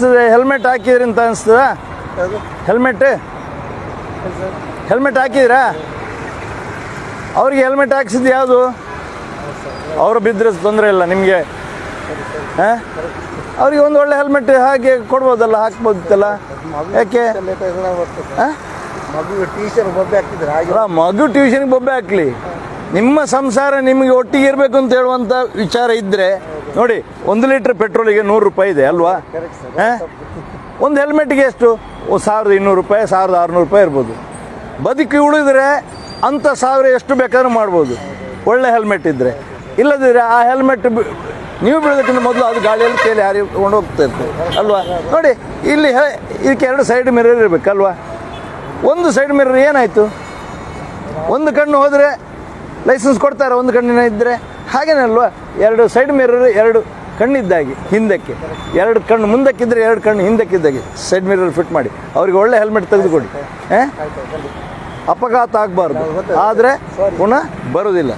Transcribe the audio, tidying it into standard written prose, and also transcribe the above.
ಅನಿಸ್ತದೆ ಹೆಲ್ಮೆಟ್ ಹಾಕಿದ್ರಿ ಅಂತ ಅನಿಸ್ತದ? ಹೆಲ್ಮೆಟ್ ಹಾಕಿದ್ರಾ? ಅವ್ರಿಗೆ ಹೆಲ್ಮೆಟ್ ಹಾಕ್ಸಿದ್ದು ಯಾವುದು? ಅವರು ಬಿದ್ದರೆ ತೊಂದರೆ ಇಲ್ಲ ನಿಮಗೆ. ಹಾಂ, ಅವ್ರಿಗೆ ಒಂದು ಒಳ್ಳೆ ಹೆಲ್ಮೆಟ್ ಹಾಗೆ ಕೊಡ್ಬೋದಲ್ಲ, ಹಾಕ್ಬೋದಿತ್ತಲ್ಲ. ಯಾಕೆ ಮಗು ಟ್ಯೂಷನ್ಗೆ ಬೊಬ್ಬೆ ಹಾಕಲಿ, ನಿಮ್ಮ ಸಂಸಾರ ನಿಮಗೆ ಒಟ್ಟಿಗೆ ಇರಬೇಕು ಅಂತ ಹೇಳುವಂಥ ವಿಚಾರ ಇದ್ದರೆ ನೋಡಿ, 1 ಲೀಟ್ರ್ ಪೆಟ್ರೋಲಿಗೆ 100 ರೂಪಾಯಿ ಇದೆ ಅಲ್ವಾ? ಹಾಂ, ಒಂದು ಹೆಲ್ಮೆಟ್ಗೆ ಎಷ್ಟು? 1200 ರೂಪಾಯಿ, 1600 ರೂಪಾಯಿ ಇರ್ಬೋದು. ಬದುಕಿ ಉಳಿದ್ರೆ ಅಂಥ 1000 ಎಷ್ಟು ಬೇಕಾದ್ರೂ ಮಾಡ್ಬೋದು, ಒಳ್ಳೆ ಹೆಲ್ಮೆಟ್ ಇದ್ದರೆ. ಇಲ್ಲದಿದ್ದರೆ ಆ ಹೆಲ್ಮೆಟ್ ನೀವು ಬೀಳೋದಕ್ಕಿಂತ ಮೊದಲು ಅದು ಗಾಳಿಯಲ್ಲಿ ಕೇಳಿ ಹಾರಿಕೊಂಡು ಹೋಗ್ತಾ ಇರ್ತದೆ ಅಲ್ವಾ? ನೋಡಿ, ಇಲ್ಲಿ ಇದಕ್ಕೆ 2 ಸೈಡ್ ಮಿರರ್ ಇರಬೇಕಲ್ವಾ? ಒಂದು ಸೈಡ್ ಮಿರರ್ ಏನಾಯಿತು? ಒಂದು ಕಣ್ಣು ಹೋದರೆ ಲೈಸೆನ್ಸ್ ಕೊಡ್ತಾರೆ, ಒಂದು ಕಣ್ಣಿನ ಇದ್ದರೆ. ಹಾಗೇನೇ ಅಲ್ವಾ? 2 ಸೈಡ್ ಮಿರರ್, 2 ಕಣ್ಣಿದ್ದಾಗಿ ಹಿಂದಕ್ಕೆ, 2 ಕಣ್ಣು ಮುಂದಕ್ಕಿದ್ದರೆ 2 ಕಣ್ಣು ಹಿಂದಕ್ಕಿದ್ದಾಗೆ ಸೈಡ್ ಮಿರರ್ ಫಿಟ್ ಮಾಡಿ ಅವ್ರಿಗೆ ಒಳ್ಳೆ ಹೆಲ್ಮೆಟ್ ತೆಗೆದುಕೊಡಿ. ಅಪಘಾತ ಆಗಬಾರ್ದು, ಆದರೆ ಪುನಃ ಬರೋದಿಲ್ಲ.